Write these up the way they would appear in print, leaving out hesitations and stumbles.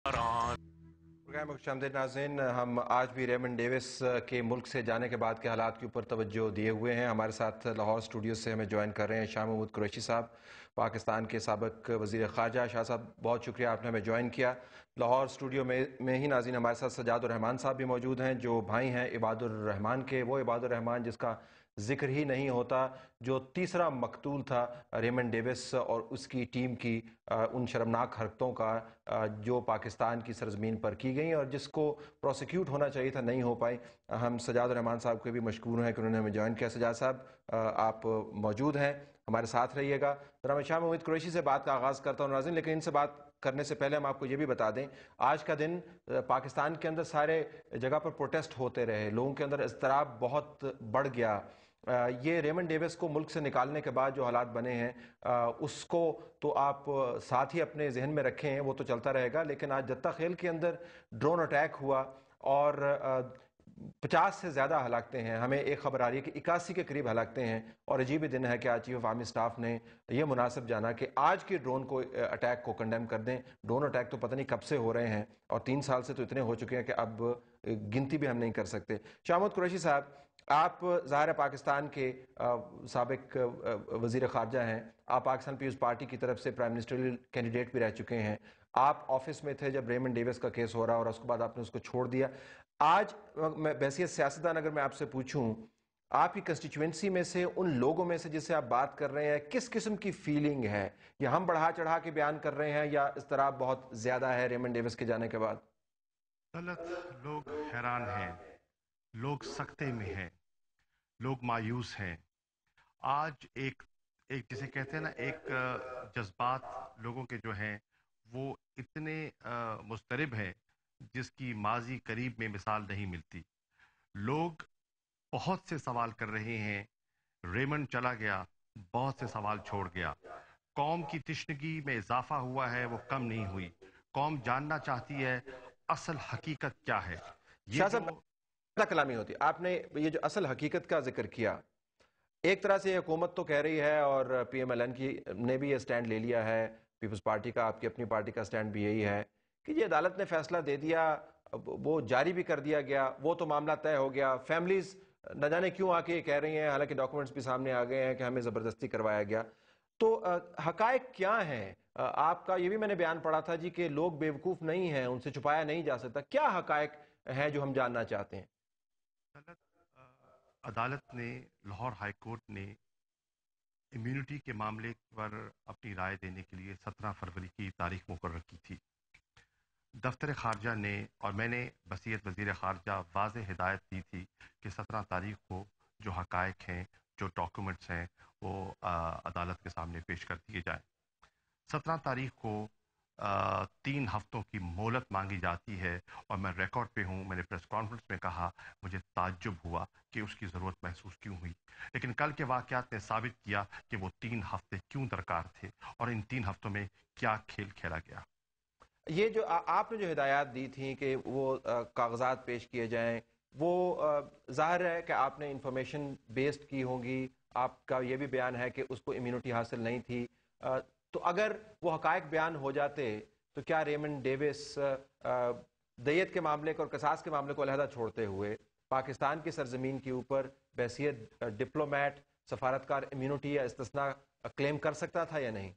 Programme में खुशामदीद नाज़रीन। हम आज भी रेमंड डेविस के मुल्क से जाने के बाद के हालात के ऊपर तवज्जो दिए हुए हैं। हमारे साथ लाहौर स्टूडियो से हमें ज्वाइन कर रहे हैं शाह महमूद कुरैशी साहब, पाकिस्तान के साबिक वज़ीर ख़ारजा। शाह साहब, बहुत शुक्रिया आपने हमें ज्वाइन किया। लाहौर स्टूडियो में ही नाज़रीन हमारे साथ सजाद रहमान साहब भी मौजूद हैं, जो भाई हैं इबादुर रहमान के। वो इबादुर रहमान जिसका जिक्र ही नहीं होता, जो तीसरा मकतूल था रेमंड डेविस और उसकी टीम की उन शर्मनाक हरकतों का जो पाकिस्तान की सरजमीन पर की गई और जिसको प्रोसिक्यूट होना चाहिए था, नहीं हो पाई। हम सजाद रहमान साहब को भी मशकूर हैं कि उन्होंने हमें ज्वाइन किया। सजाद साहब, आप मौजूद हैं, हमारे साथ रहिएगा। जरा मैं शाह महमूद कुरैशी से बात का आगाज़ करता हूँ नाज़रीन, लेकिन इनसे बात करने से पहले हम आपको ये भी बता दें, आज का दिन पाकिस्तान के अंदर सारे जगह पर प्रोटेस्ट होते रहे, लोगों के अंदर इज़्तिराब बहुत बढ़ गया। ये रेमंड डेविस को मुल्क से निकालने के बाद जो हालात बने हैं, उसको तो आप साथ ही अपने जहन में रखें हैं, वो तो चलता रहेगा। लेकिन आज जत्ता खेल के अंदर ड्रोन अटैक हुआ और 50 से ज़्यादा हलाकतें हैं। हमें एक खबर आ रही है कि 81 के करीब हलाकतें हैं। और अजीब दिन है कि आज चीफ ऑफ आर्मी स्टाफ ने यह मुनासिब जाना कि आज के ड्रोन को अटैक को कंडेम कर दें। ड्रोन अटैक तो पता नहीं कब से हो रहे हैं और 3 साल से तो इतने हो चुके हैं कि अब गिनती भी हम नहीं कर सकते। शाह महमूद कुरैशी साहब, आप ज़ाहिर है पाकिस्तान के साबिक वज़ीर ख़ारजा हैं, आप पाकिस्तान पीपल्स पार्टी की तरफ से प्राइम मिनिस्टरियल कैंडिडेट भी रह चुके हैं। आप ऑफिस में थे जब रेमंड डेविस का केस हो रहा और उसके बाद आपने उसको छोड़ दिया। आज मैं बैसियत सियासतदान अगर मैं आपसे पूछूं, आपकी कंस्टिट्यूएंसी में से उन लोगों में से जिससे आप बात कर रहे हैं, किस किस्म की फीलिंग है? या हम बढ़ा चढ़ा के बयान कर रहे हैं या इस तरह बहुत ज़्यादा है रेमंड डेविस के जाने के बाद? गलत। लोग हैरान हैं, लोग सकते में हैं, लोग मायूस हैं। आज एक एक जिसे कहते हैं ना, एक जज्बात लोगों के जो हैं वो इतने मुस्तरिब हैं जिसकी माजी करीब में मिसाल नहीं मिलती। लोग बहुत से सवाल कर रहे हैं। रेमंड चला गया, बहुत से सवाल छोड़ गया। कौम की तिश्नगी में इजाफा हुआ है, वो कम नहीं हुई। कौम जानना चाहती है असल हकीकत क्या है। ये शाह जो साहब, कलामी होती आपने ये जो असल हकीकत का जिक्र किया, एक तरह से हुकूमत तो कह रही है और पीएमएलएन की ने भी ये स्टैंड ले लिया है, पीपल्स पार्टी का, आपकी अपनी पार्टी का स्टैंड भी यही है कि ये अदालत ने फैसला दे दिया, वो जारी भी कर दिया गया, वो तो मामला तय हो गया। फैमिलीज न जाने क्यों आके ये कह रही हैं, हालांकि डॉक्यूमेंट्स भी सामने आ गए हैं कि हमें ज़बरदस्ती करवाया गया। तो हकायक क्या हैं? आपका ये भी मैंने बयान पढ़ा था जी कि लोग बेवकूफ़ नहीं हैं, उनसे छुपाया नहीं जा सकता। क्या हकायक है जो हम जानना चाहते हैं? गलत अदालत ने, लाहौर हाई कोर्ट ने इम्यूनिटी के मामले पर अपनी राय देने के लिए 17 फरवरी की तारीख मुकर्रर की थी। दफ्तर खारजा ने और मैंने बसीयत वज़ीर खारजा वाज़ेह हिदायत दी थी कि 17 तारीख को जो हकायक हैं, जो डॉक्यूमेंट्स हैं, वो अदालत के सामने पेश कर दिए जाएं। 17 तारीख को 3 हफ्तों की मोहलत मांगी जाती है और मैं रिकॉर्ड पे हूँ। मैंने प्रेस कॉन्फ्रेंस में कहा, मुझे ताज्जुब हुआ कि उसकी ज़रूरत महसूस क्यों हुई। लेकिन कल के वाक़यात ने साबित किया कि वो 3 हफ्ते क्यों दरकार थे और इन 3 हफ्तों में क्या खेल खेला गया। ये जो आपने जो हिदायत दी थी कि वो कागजात पेश किए जाएं, वो जाहिर है कि आपने इंफॉर्मेशन बेस्ड की होंगी। आपका ये भी बयान है कि उसको इम्यूनिटी हासिल नहीं थी। तो अगर वो हकायक बयान हो जाते तो क्या रेमंड डेविस दैयत के मामले को और कसास के मामले को अलहदा छोड़ते हुए पाकिस्तान की सरजमीन के ऊपर बैसियत डिप्लोमेट, सफारतकार इम्यूनिटी या इस्तिस्ना क्लेम कर सकता था या नहीं?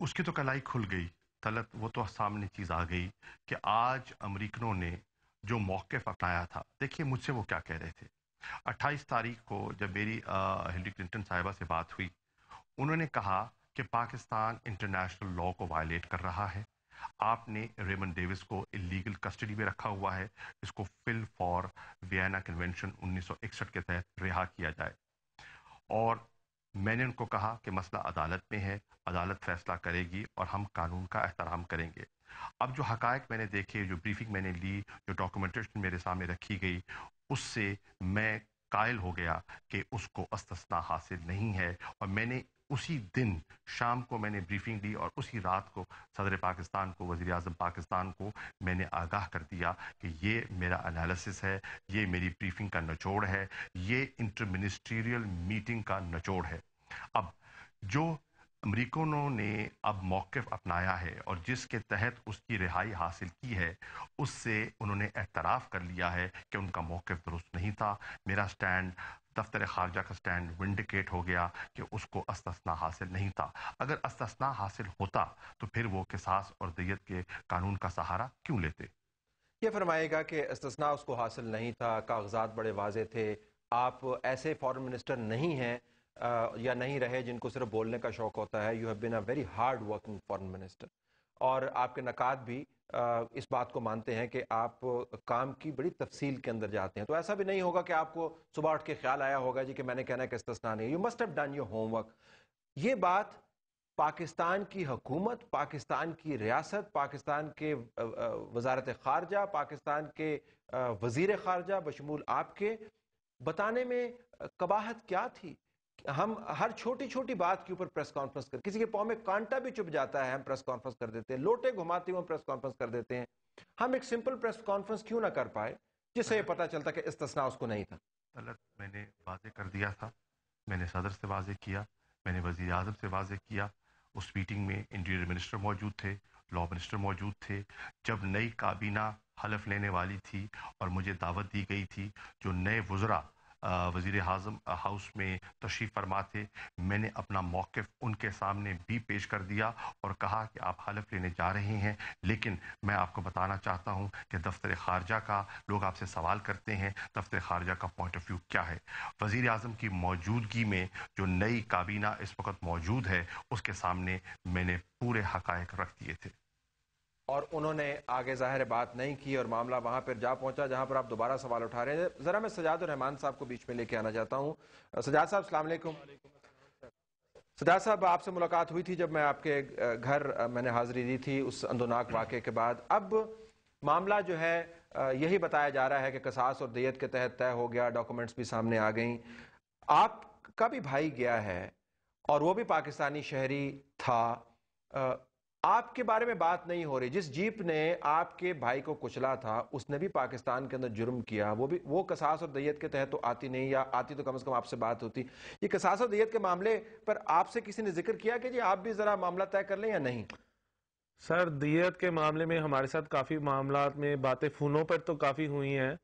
उसकी तो कलाई खुल गई तलत। वो तो सामने चीज़ आ गई कि आज अमरीकनों ने जो मौक़िफ़ अपनाया था। देखिए मुझसे वो क्या कह रहे थे। 28 तारीख को जब मेरी हिलरी क्लिंटन साहिबा से बात हुई, उन्होंने कहा कि पाकिस्तान इंटरनेशनल लॉ को वायलेट कर रहा है। आपने रेमंड डेविस को इलीगल कस्टडी में रखा हुआ है। इसको फिल फॉर वियना कन्वेंशन 1961 के तहत रिहा किया जाए। और मैंने उनको कहा कि मसला अदालत में है, अदालत फैसला करेगी और हम कानून का एहतराम करेंगे। अब जो हकायक मैंने देखे, जो ब्रीफिंग मैंने ली, जो डॉक्यूमेंटेशन मेरे सामने रखी गई, उससे मैं कायल हो गया कि उसको इस्तिस्ना हासिल नहीं है। और मैंने उसी दिन शाम को मैंने ब्रीफिंग दी और उसी रात को सदर पाकिस्तान को, वज़ीर आज़म पाकिस्तान को मैंने आगाह कर दिया कि ये मेरा एनालिसिस है, ये मेरी ब्रीफिंग का निचोड़ है, ये इंटर मिनिस्ट्रियल मीटिंग का निचोड़ है। अब जो अमरीकनों ने अब मौक़िफ़ अपनाया है और जिसके तहत उसकी रिहाई हासिल की है, उससे उन्होंने एतराफ़ कर लिया है कि उनका मौक़िफ़ दुरुस्त नहीं था। मेरा स्टैंड, दफ्तर ख़ारजा का स्टैंड विंडिकेट हो गया कि उसको अस्तस्ना हासिल नहीं था। अगर अस्तस्ना हासिल होता तो फिर वो क़िसास और दियत के कानून का सहारा क्यों लेते? ये फरमाएगा कि इस्तिस्ना उसको हासिल नहीं था, कागजात बड़े वाज़े थे, आप ऐसे फॉरेन मिनिस्टर नहीं हैं या नहीं रहे जिनको सिर्फ बोलने का शौक होता है। You have been a very hard working foreign minister, और आपके नकात भी इस बात को मानते हैं कि आप काम की बड़ी तफसील के अंदर जाते हैं। तो ऐसा भी नहीं होगा कि आपको सुबह उठ के ख्याल आया होगा जी कि मैंने कहना है कि इस्तिस्ना नहीं। You must have done your homework. ये बात पाकिस्तान की हुकूमत, पाकिस्तान की रियासत, पाकिस्तान के वजारत ख़ारजा, पाकिस्तान के वज़ीर ख़ारजा बशमूल आपके बताने में कबाहत क्या थी? हम हर छोटी छोटी बात के ऊपर प्रेस कॉन्फ्रेंस कर, किसी के पाँव में कांटा भी चुभ जाता है हम प्रेस कॉन्फ्रेंस कर देते हैं, लोटे घुमाते हुए प्रेस कॉन्फ्रेंस कर देते हैं। हम एक सिंपल प्रेस कॉन्फ्रेंस क्यों ना कर पाए जिससे ये पता चलता कि इस्तिस्ना उसको नहीं था? तलत मैंने वाज़े कर दिया था, मैंने सदर से वाज़े किया, मैंने वज़ीर आज़म से वाज़े किया। उस मीटिंग में इंटीरियर मिनिस्टर मौजूद थे, लॉ मिनिस्टर मौजूद थे। जब नई काबीना हलफ लेने वाली थी और मुझे दावत दी गई थी, जो नए वज़रा वज़ीर आज़म हाउस में तशरीफ़ फरमा थे, मैंने अपना मौक़िफ़ उनके सामने भी पेश कर दिया और कहा कि आप हलफ लेने जा रहे हैं, लेकिन मैं आपको बताना चाहता हूं कि दफ्तर ख़ारजा का लोग आपसे सवाल करते हैं, दफ्तर ख़ारजा का पॉइंट ऑफ व्यू क्या है। वज़ीर आज़म की मौजूदगी में जो नई काबीना इस वक्त मौजूद है, उसके सामने मैंने पूरे हक़ाइक़ रख दिए थे। और उन्होंने आगे ज़ाहिर बात नहीं की और मामला वहाँ पर जा पहुँचा जहाँ पर आप दोबारा सवाल उठा रहे हैं। ज़रा मैं सजाद रहमान साहब को बीच में लेके आना चाहता हूँ। सजाद साहब, अस्सलाम वालेकुम। सजाद साहब, आपसे मुलाकात हुई थी जब मैं आपके घर मैंने हाज़िरी दी थी उस अंदोनाक वाक़े के बाद। अब मामला जो है यही बताया जा रहा है कि क़सास और दियत के तहत तय हो गया, डॉक्यूमेंट्स भी सामने आ गई। आपका भी भाई गया है और वो भी पाकिस्तानी शहरी था। आपके बारे में बात नहीं हो रही। जिस जीप ने आपके भाई को कुचला था उसने भी पाकिस्तान के अंदर जुर्म किया, वो कसास और दियत के तहत तो आती नहीं, या आती तो कम से कम आपसे बात होती। ये कसास और दियत के मामले पर आपसे किसी ने जिक्र किया कि जी आप भी जरा मामला तय कर लें या नहीं? सर, दियत के मामले में हमारे साथ काफ़ी मामलात में बातें फ़ोनों पर तो काफ़ी हुई हैं,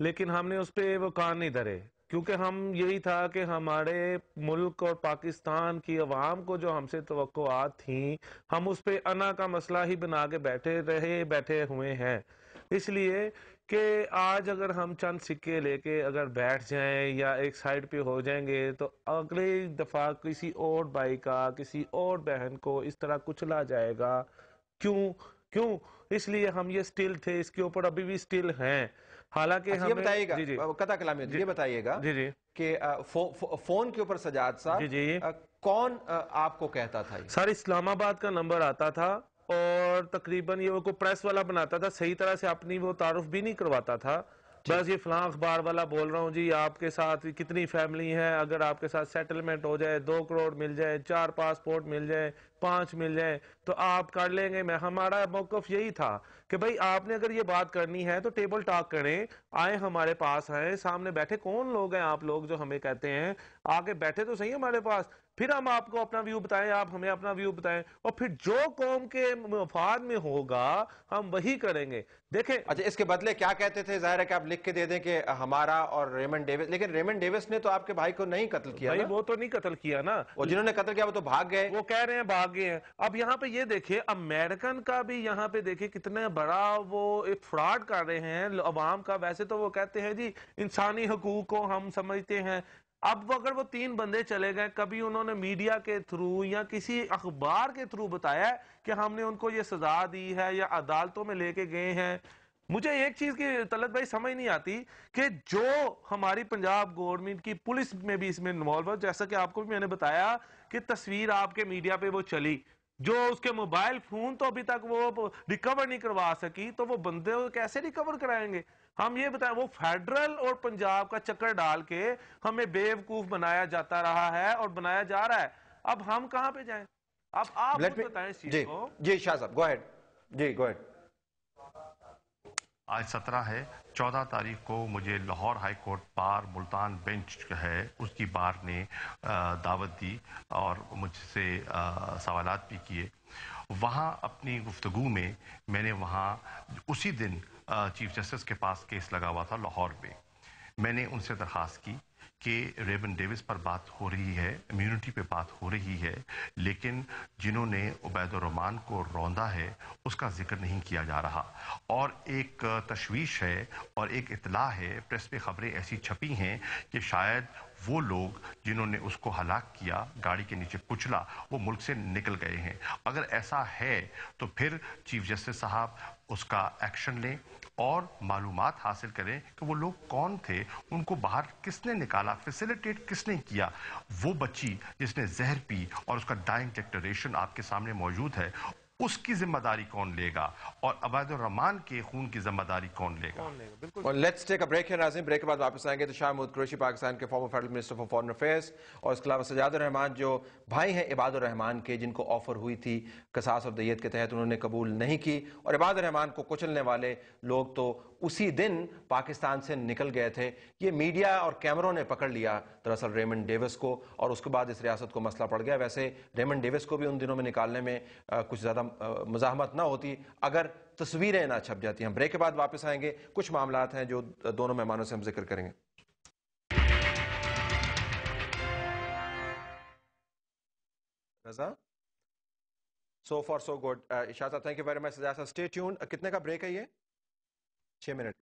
लेकिन हमने उस पे वो कान नहीं धरे, क्योंकि हम यही था कि हमारे मुल्क और पाकिस्तान की अवाम को जो हमसे तवक्कुआत थी, हम उस पे अना का मसला ही बना के बैठे हुए हैं। इसलिए कि आज अगर हम चंद सिक्के लेके अगर बैठ जाएं या एक साइड पे हो जाएंगे तो अगली दफ़ा किसी और भाई का, किसी और बहन को इस तरह कुचला जाएगा। क्यों क्यों इसलिए हम ये स्टिल थे, इसके ऊपर अभी भी स्टिल हैं। हालांकि अच्छा, ये हमें बताइएगा, जी जी कता कलामी जी ये बताइएगा जी जी कि फोन के ऊपर सजाद जी साहब जी कौन आपको कहता था ये? सर, इस्लामाबाद का नंबर आता था और तकरीबन ये वो कोई प्रेस वाला बनाता था, सही तरह से अपनी वो तारुफ भी नहीं करवाता था। ठीक। बस ये फलां अखबार वाला बोल रहा हूँ जी, आपके साथ कितनी फैमिली है, अगर आपके साथ सेटलमेंट हो जाए, 2 करोड़ मिल जाए, 4 पासपोर्ट मिल जाए, 5 मिल जाए तो आप कर लेंगे। मैं हमारा मौकफ यही था कि भाई आपने अगर ये बात करनी है तो टेबल टॉक करें, आए हमारे पास, आए सामने बैठे। कौन लोग हैं आप लोग जो हमें कहते हैं, आगे बैठे तो सही हमारे पास, फिर हम आपको अपना व्यू बताएं, आप हमें अपना व्यू बताएं, और फिर जो कौम के मफाद में होगा हम वही करेंगे। देखें, अच्छा, इसके बदले क्या कहते थे? जाहिर है कि आप लिख के दे दें कि हमारा और रेमंड डेविस, लेकिन रेमंड डेविस ने तो आपके भाई को नहीं कत्ल किया भाई ना? वो तो नहीं कत्ल किया ना, और जिन्होंने कत्ल किया वो तो भाग गए। वो कह रहे हैं भाग गए हैं। अब यहाँ पे ये देखिए, अमेरिकन का भी यहाँ पे देखिए कितना बड़ा वो एक फ्रॉड कर रहे हैं अवाम का। वैसे तो वो कहते हैं जी इंसानी हकूक को हम समझते हैं। अब अगर वो 3 बंदे चले गए, कभी उन्होंने मीडिया के थ्रू या किसी अखबार के थ्रू बताया कि हमने उनको ये सजा दी है या अदालतों में लेके गए हैं। मुझे एक चीज की तलत भाई समझ नहीं आती कि जो हमारी पंजाब गवर्नमेंट की पुलिस में भी इसमें इन्वॉल्व है, जैसा कि आपको भी मैंने बताया कि तस्वीर आपके मीडिया पे वो चली, जो उसके मोबाइल फोन तो अभी तक वो रिकवर नहीं करवा सकी, तो वो बंदे कैसे रिकवर कराएंगे? हम ये बताएं, वो फेडरल और पंजाब का चक्कर डाल के हमें बेवकूफ बनाया जाता रहा है और बनाया जा रहा है। अब हम कहां पे जाएं? अब आप लेट खुद मी, बताएं इस चीज जी को। जी शाह साहब, गो अहेड। जी, गो अहेड। आज 17 है। 14 तारीख को मुझे Lahore high court bar Multan bench है उसकी बार ने दावत दी और मुझसे सवालात भी किए। वहाँ अपनी गुफ्तगू में मैंने वहाँ उसी दिन चीफ जस्टिस के पास केस लगा हुआ था लाहौर में। मैंने उनसे दरख्वास्त की कि रेमन डेविस पर बात हो रही है, इम्यूनिटी पे बात हो रही है, लेकिन जिन्होंने उबैदुर रहमान को रौंदा है उसका जिक्र नहीं किया जा रहा। और एक तशवीश है और एक इत्तला है, प्रेस पे खबरें ऐसी छपी हैं कि शायद वो लोग जिन्होंने उसको हलाक किया, गाड़ी के नीचे कुचला, वो मुल्क से निकल गए हैं। अगर ऐसा है तो फिर चीफ जस्टिस साहब उसका एक्शन लें और मालूमात हासिल करें कि वो लोग कौन थे, उनको बाहर किसने निकाला, फैसिलिटेट किसने किया। वो बच्ची जिसने जहर पी और उसका डाइंग डिक्लेरेशन आपके सामने मौजूद है, उसकी जिम्मेदारी कौन लेगा और उबैदुर रहमान के खून की जिम्मेदारी कौन लेगा? Well, let's take a break here, नाज़रीन। ब्रेक के बाद वापस आएंगे तो शाह महमूद कुरैशी, पाकिस्तान के farmer federal minister for foreign affairs, और इसके अलावा सजादुर रहमान जो भाई हैं इबादुर रहमान के, जिनको ऑफर हुई थी कसास और दैयत के तहत, उन्होंने कबूल नहीं की, और इबादुर रहमान को कुचलने वाले लोग तो उसी दिन पाकिस्तान से निकल गए थे। ये मीडिया और कैमरों ने पकड़ लिया दरअसल रेमन डेविस को, और उसके बाद इस रियासत को मसला पड़ गया। वैसे रेमन डेविस को भी उन दिनों में निकालने में कुछ ज़्यादा मुज़ाहमत ना होती अगर तस्वीरें ना छप जाती। हम ब्रेक के बाद वापस आएंगे, कुछ मामलात हैं जो दोनों मेहमानों से हम जिक्र करेंगे। Raza, so far so good. Ishaat, thank you very much. Stay tuned. कितने का ब्रेक है ये? 6 मिनट।